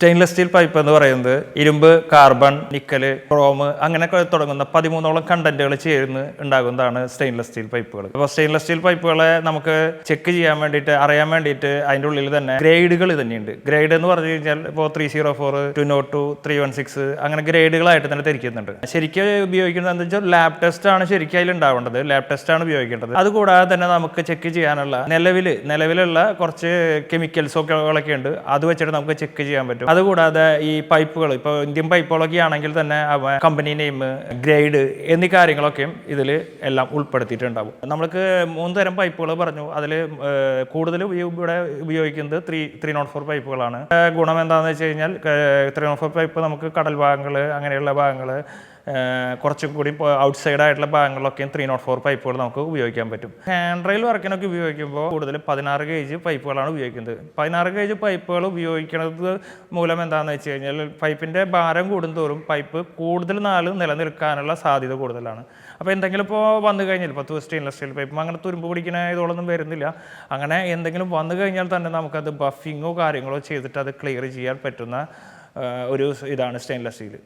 Stainless steel pipe എന്ന് പറയുന്നത് ഇരുമ്പ്, കാർബൺ, നിക്കൽ, ക്രോം അങ്ങനെയൊക്കെ തുടങ്ങുന്ന 13ഓളം കണ്ടന്റുകൾ ചേർന്ന് ഉണ്ടാകുന്നതാണ് സ്റ്റെയിൻലെസ് സ്റ്റീൽ പൈപ്പുകൾ. അപ്പോൾ സ്റ്റെയിൻലെസ് സ്റ്റീൽ പൈപ്പുകളെ നമുക്ക് ചെക്ക് ചെയ്യാൻ വേണ്ടിയിട്ട്, അറിയാൻ വേണ്ടിയിട്ട് അതിൻ്റെ ഉള്ളിൽ തന്നെ ഗ്രേഡുകൾ തന്നെയുണ്ട്. ഗ്രേഡ് എന്ന് പറഞ്ഞു കഴിഞ്ഞാൽ ഇപ്പോൾ 304, 202, 316 അങ്ങനെ ഗ്രേഡുകളായിട്ട് തന്നെ തിരിക്കുന്നുണ്ട്. ശരിക്കും ഉപയോഗിക്കുന്നത് എന്താ വെച്ചാൽ ലാബ് ടെസ്റ്റ് ആണ് ശരിക്കും അതിൽ ഉണ്ടാവേണ്ടത്. ലാബ് ടെസ്റ്റ് ആണ് ഉപയോഗിക്കേണ്ടത്. അതുകൂടാതെ തന്നെ നമുക്ക് ചെക്ക് ചെയ്യാനുള്ള നിലവിലുള്ള കുറച്ച് കെമിക്കൽസൊക്കെ ഉണ്ട്. അത് വെച്ചിട്ട് നമുക്ക് ചെക്ക് ചെയ്യാൻ പറ്റും. അതുകൂടാതെ ഈ പൈപ്പുകൾ, ഇപ്പോൾ ഇന്ത്യൻ പൈപ്പുകളൊക്കെ ആണെങ്കിൽ തന്നെ കമ്പനി നെയിം, ഗ്രേഡ് എന്നീ കാര്യങ്ങളൊക്കെയും ഇതിൽ എല്ലാം ഉൾപ്പെടുത്തിയിട്ടുണ്ടാവും. നമ്മൾക്ക് 3 തരം പൈപ്പുകൾ പറഞ്ഞു. അതിൽ കൂടുതൽ ഇവിടെ ഉപയോഗിക്കുന്നത് 304 പൈപ്പുകളാണ്. ഗുണം എന്താണെന്ന് വെച്ച് കഴിഞ്ഞാൽ 304 പൈപ്പ് നമുക്ക് കടൽ ഭാഗങ്ങൾ അങ്ങനെയുള്ള ഭാഗങ്ങൾ, കുറച്ചും കൂടി ഔട്ട്സൈഡ് ആയിട്ടുള്ള ഭാഗങ്ങളിലൊക്കെയും 304 പൈപ്പുകൾ നമുക്ക് ഉപയോഗിക്കാൻ പറ്റും. ഹാൻഡ് റെയിൽ വർക്കിനൊക്കെ ഉപയോഗിക്കുമ്പോൾ കൂടുതൽ 16 ഗേജ് പൈപ്പുകളാണ് ഉപയോഗിക്കുന്നത്. 16 ഗേജ് പൈപ്പുകൾ ഉപയോഗിക്കുന്നത് മൂലം എന്താണെന്ന് വെച്ച് കഴിഞ്ഞാൽ പൈപ്പിൻ്റെ ഭാരം കൂടുന്തോറും പൈപ്പ് കൂടുതൽ നാൾ നിലനിൽക്കാനുള്ള സാധ്യത കൂടുതലാണ്. അപ്പോൾ എന്തെങ്കിലും ഇപ്പോൾ വന്നു കഴിഞ്ഞാൽ, ഇപ്പോൾ സ്റ്റെയിൻലെസ് സ്റ്റീൽ പൈപ്പ് അങ്ങനെ തുരുമ്പ് പിടിക്കുന്ന ഇതോളൊന്നും വരുന്നില്ല. അങ്ങനെ എന്തെങ്കിലും വന്നു കഴിഞ്ഞാൽ തന്നെ നമുക്കത് ബഫിങ്ങോ കാര്യങ്ങളോ ചെയ്തിട്ട് അത് ക്ലിയർ ചെയ്യാൻ പറ്റുന്ന ഒരു ഇതാണ് സ്റ്റെയിൻലെസ് സ്റ്റീൽ.